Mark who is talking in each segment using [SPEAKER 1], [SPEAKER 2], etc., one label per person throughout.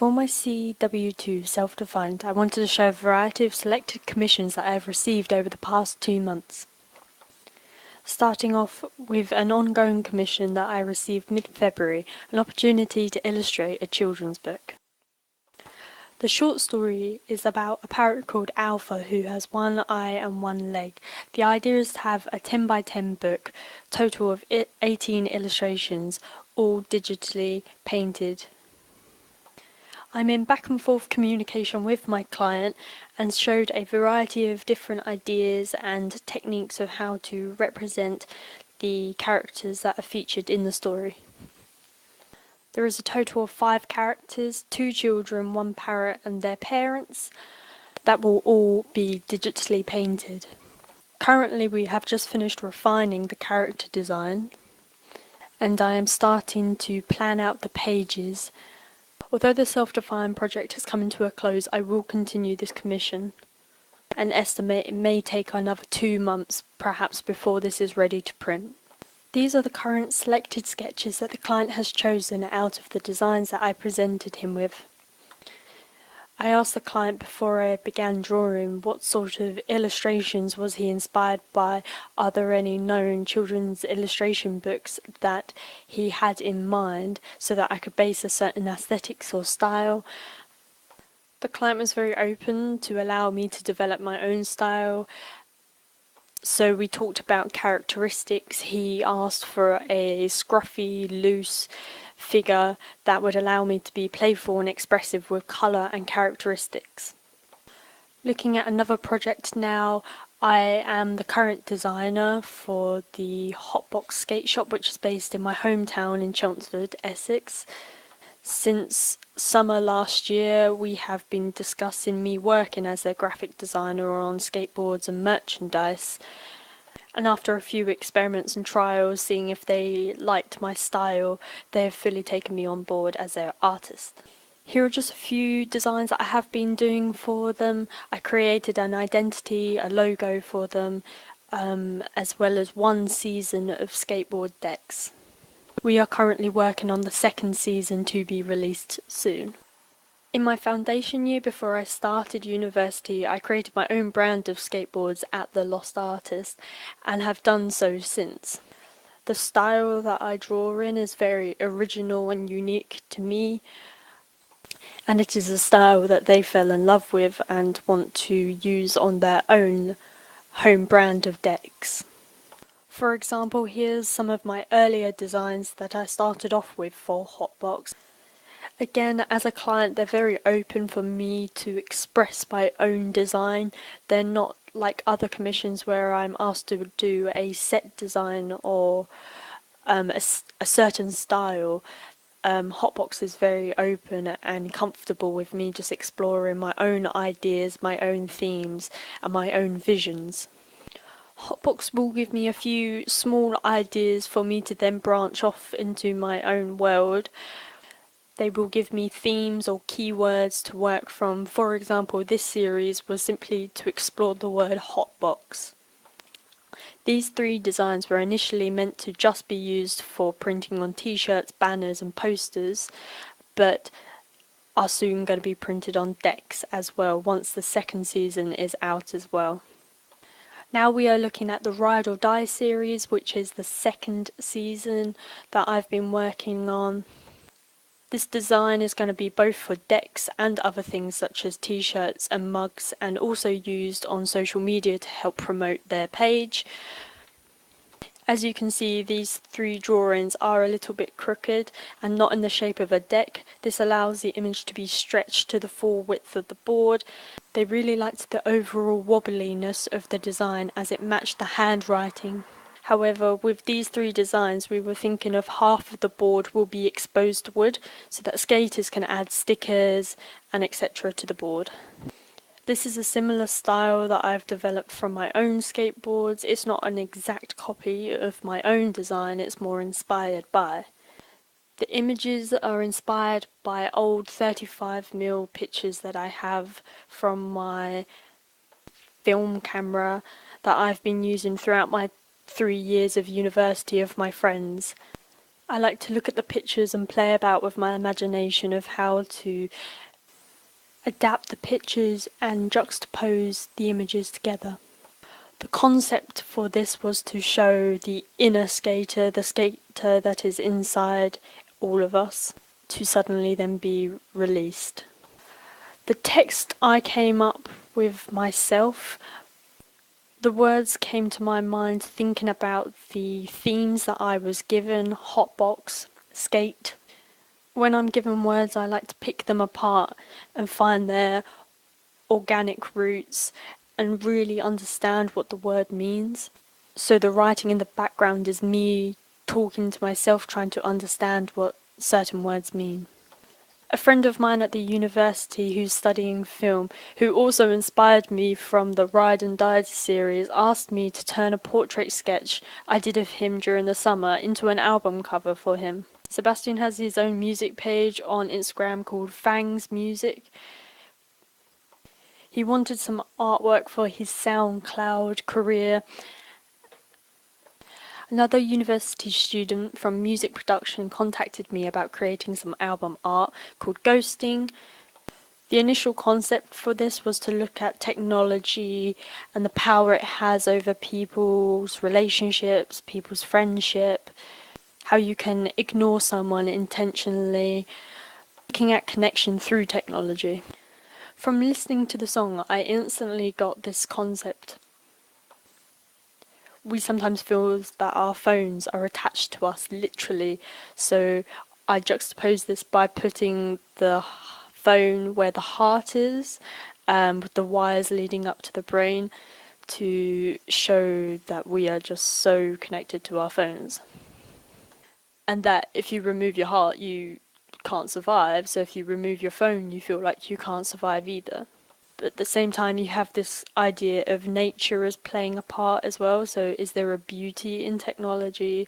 [SPEAKER 1] For my CW2 self-defined, I wanted to show a variety of selected commissions that I have received over the past 2 months. Starting off with an ongoing commission that I received mid-February, an opportunity to illustrate a children's book. The short story is about a parrot called Alpha who has one eye and one leg. The idea is to have a 10 by 10 book, total of 18 illustrations, all digitally painted. I'm in back and forth communication with my client and showed a variety of different ideas and techniques of how to represent the characters that are featured in the story. There is a total of 5 characters, 2 children, 1 parrot and their parents, that will all be digitally painted. Currently we have just finished refining the character design and I am starting to plan out the pages. Although the self-defined project has come to a close, I will continue this commission and estimate it may take another 2 months perhaps before this is ready to print. These are the current selected sketches that the client has chosen out of the designs that I presented him with. I asked the client before I began drawing what sort of illustrations was he inspired by, are there any known children's illustration books that he had in mind so that I could base a certain aesthetics or style. The client was very open to allow me to develop my own style. So we talked about characteristics. He asked for a scruffy, loose figure that would allow me to be playful and expressive with colour and characteristics. Looking at another project now, I am the current designer for the Hotbox skate shop, which is based in my hometown in Chelmsford, Essex. Since summer last year, we have been discussing me working as their graphic designer on skateboards and merchandise. And after a few experiments and trials, seeing if they liked my style, they have fully taken me on board as their artist. Here are just a few designs that I have been doing for them. I created an identity, a logo for them, as well as 1 season of skateboard decks. We are currently working on the 2nd season to be released soon. In my foundation year before I started university, I created my own brand of skateboards at The Lost Artist and have done so since. The style that I draw in is very original and unique to me, and it is a style that they fell in love with and want to use on their own home brand of decks. For example, here's some of my earlier designs that I started off with for Hotbox. Again, as a client, they're very open for me to express my own design. They're not like other commissions where I'm asked to do a set design or a certain style. Hotbox is very open and comfortable with me just exploring my own ideas, my own themes, and my own visions. Hotbox will give me a few small ideas for me to then branch off into my own world. They will give me themes or keywords to work from. For example, this series was simply to explore the word hotbox. These 3 designs were initially meant to just be used for printing on t-shirts, banners and posters, but are soon going to be printed on decks as well once the 2nd season is out as well. Now we are looking at the Ride or Die series, which is the 2nd season that I've been working on. This design is going to be both for decks and other things such as t-shirts and mugs, and also used on social media to help promote their page. As you can see, these 3 drawings are a little bit crooked and not in the shape of a deck. This allows the image to be stretched to the full width of the board. They really liked the overall wobbliness of the design as it matched the handwriting. However, with these 3 designs, we were thinking of half of the board will be exposed wood so that skaters can add stickers and etc. to the board. This is a similar style that I've developed from my own skateboards. It's not an exact copy of my own design, it's more inspired by. The images are inspired by old 35mm pictures that I have from my film camera that I've been using throughout my 3 years of university of my friends. I like to look at the pictures and play about with my imagination of how to adapt the pictures and juxtapose the images together. The concept for this was to show the inner skater, the skater that is inside all of us, to suddenly then be released. The text I came up with myself, the words came to my mind thinking about the themes that I was given: hotbox, skate. When I'm given words, I like to pick them apart and find their organic roots and really understand what the word means. So the writing in the background is me talking to myself, trying to understand what certain words mean. A friend of mine at the university who's studying film, who also inspired me from the Ride and Die series, asked me to turn a portrait sketch I did of him during the summer into an album cover for him. Sebastian has his own music page on Instagram called Fangs Music. He wanted some artwork for his SoundCloud career. Another university student from music production contacted me about creating some album art called Ghosting. The initial concept for this was to look at technology and the power it has over people's relationships, people's friendship, how you can ignore someone intentionally, looking at connection through technology. From listening to the song, I instantly got this concept. We sometimes feel that our phones are attached to us literally, so I juxtapose this by putting the phone where the heart is, with the wires leading up to the brain, to show that we are just so connected to our phones. And that if you remove your heart, you can't survive, so if you remove your phone, you feel like you can't survive either. But at the same time, you have this idea of nature as playing a part as well. So is there a beauty in technology?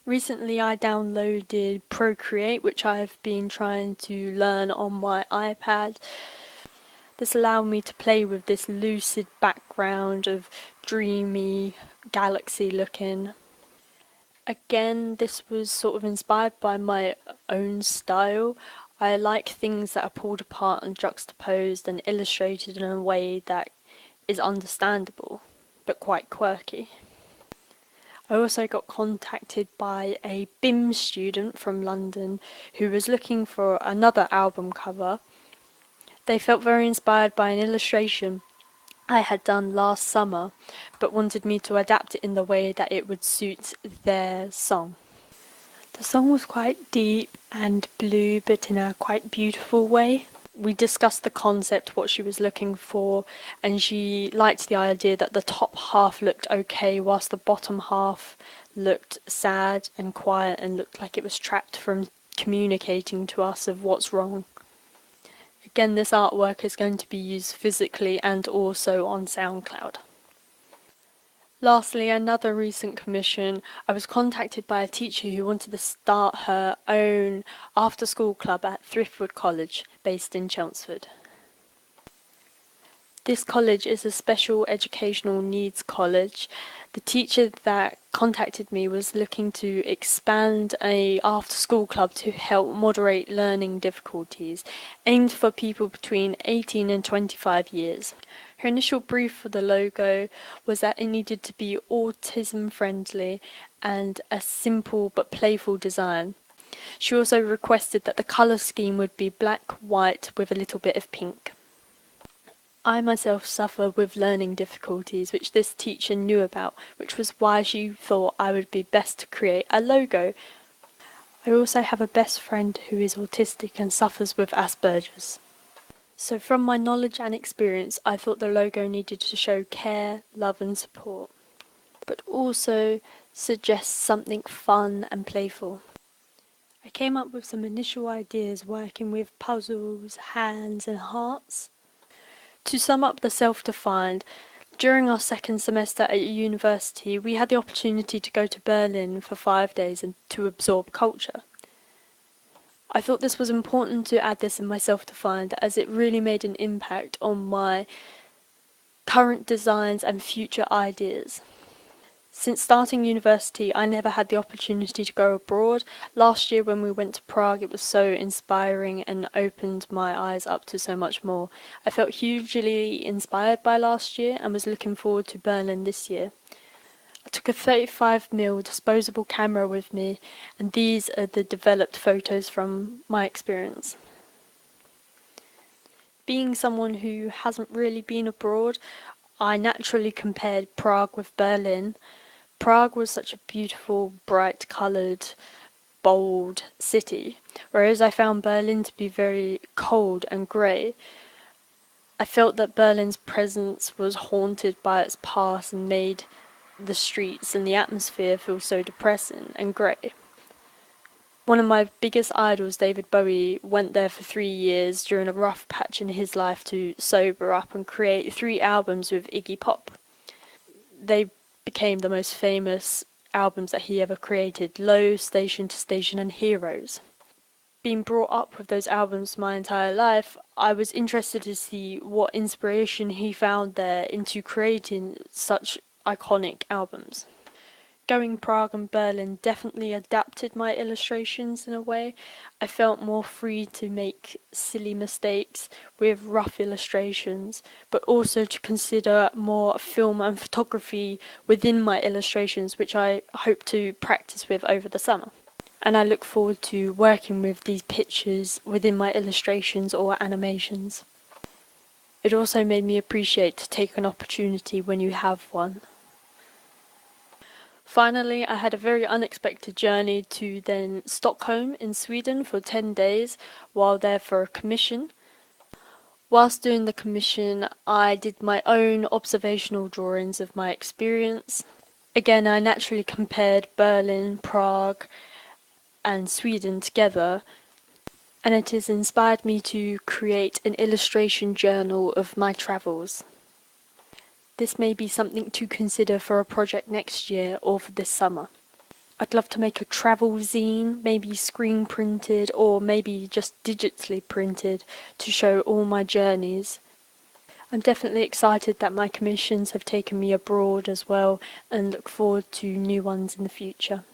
[SPEAKER 1] Recently, I downloaded Procreate, which I've been trying to learn on my iPad. This allowed me to play with this lucid background of dreamy, galaxy looking. Again, this was sort of inspired by my own style. I like things that are pulled apart and juxtaposed and illustrated in a way that is understandable, but quite quirky. I also got contacted by a BIM student from London who was looking for another album cover. They felt very inspired by an illustration I had done last summer, but wanted me to adapt it in the way that it would suit their song. The song was quite deep and blue, but in a quite beautiful way. We discussed the concept, what she was looking for, and she liked the idea that the top half looked okay, whilst the bottom half looked sad and quiet and looked like it was trapped from communicating to us of what's wrong. Again, this artwork is going to be used physically and also on SoundCloud. Lastly, another recent commission, I was contacted by a teacher who wanted to start her own after-school club at Thriftwood College, based in Chelmsford. This college is a special educational needs college. The teacher that contacted me was looking to expand a after-school club to help moderate learning difficulties, aimed for people between 18 and 25 years. Her initial brief for the logo was that it needed to be autism friendly and a simple but playful design. She also requested that the colour scheme would be black, white with a little bit of pink. I myself suffer with learning difficulties, which this teacher knew about, which was why she thought I would be best to create a logo. I also have a best friend who is autistic and suffers with Asperger's. So from my knowledge and experience, I thought the logo needed to show care, love and support, but also suggest something fun and playful. I came up with some initial ideas working with puzzles, hands and hearts. To sum up the self-defined, during our second semester at university, we had the opportunity to go to Berlin for 5 days and to absorb culture. I thought this was important to add this in my self-defined as it really made an impact on my current designs and future ideas. Since starting university, I never had the opportunity to go abroad. Last year when we went to Prague, it was so inspiring and opened my eyes up to so much more. I felt hugely inspired by last year and was looking forward to Berlin this year. I took a 35mm disposable camera with me, and these are the developed photos from my experience. Being someone who hasn't really been abroad, I naturally compared Prague with Berlin. Prague was such a beautiful, bright coloured, bold city, whereas I found Berlin to be very cold and grey. I felt that Berlin's presence was haunted by its past and made the streets and the atmosphere feel so depressing and grey. One of my biggest idols, David Bowie, went there for 3 years during a rough patch in his life to sober up and create 3 albums with Iggy Pop. They became the most famous albums that he ever created: Low, Station to Station, and Heroes. Being brought up with those albums my entire life, I was interested to see what inspiration he found there into creating such iconic albums. Going Prague and Berlin definitely adapted my illustrations in a way. I felt more free to make silly mistakes with rough illustrations, but also to consider more film and photography within my illustrations, which I hope to practice with over the summer. And I look forward to working with these pictures within my illustrations or animations. It also made me appreciate to take an opportunity when you have one. Finally, I had a very unexpected journey to then Stockholm in Sweden for 10 days while there for a commission. Whilst doing the commission, I did my own observational drawings of my experience. Again, I naturally compared Berlin, Prague, and Sweden together, and it has inspired me to create an illustration journal of my travels. This may be something to consider for a project next year or for this summer. I'd love to make a travel zine, maybe screen printed or maybe just digitally printed to show all my journeys. I'm definitely excited that my commissions have taken me abroad as well and look forward to new ones in the future.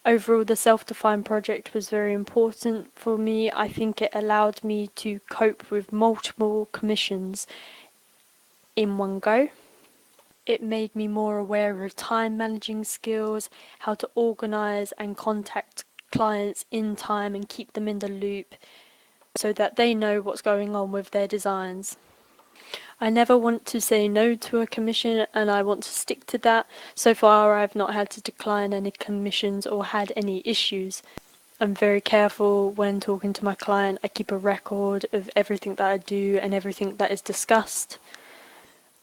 [SPEAKER 1] Overall, the self-defined project was very important for me. I think it allowed me to cope with multiple commissions in one go. It made me more aware of time managing skills, how to organise and contact clients in time and keep them in the loop so that they know what's going on with their designs. I never want to say no to a commission and I want to stick to that. So far I've not had to decline any commissions or had any issues. I'm very careful when talking to my client. I keep a record of everything that I do and everything that is discussed.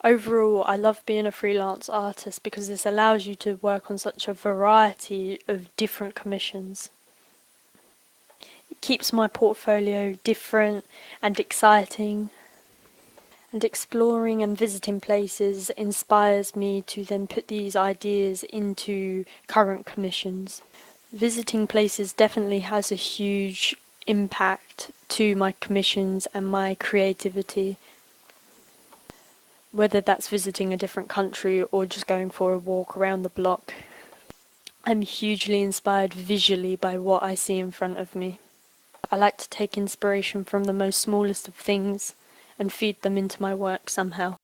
[SPEAKER 1] Overall, I love being a freelance artist because this allows you to work on such a variety of different commissions. It keeps my portfolio different and exciting, and exploring and visiting places inspires me to then put these ideas into current commissions. Visiting places definitely has a huge impact to my commissions and my creativity. Whether that's visiting a different country or just going for a walk around the block. I'm hugely inspired visually by what I see in front of me. I like to take inspiration from the most smallest of things and feed them into my work somehow.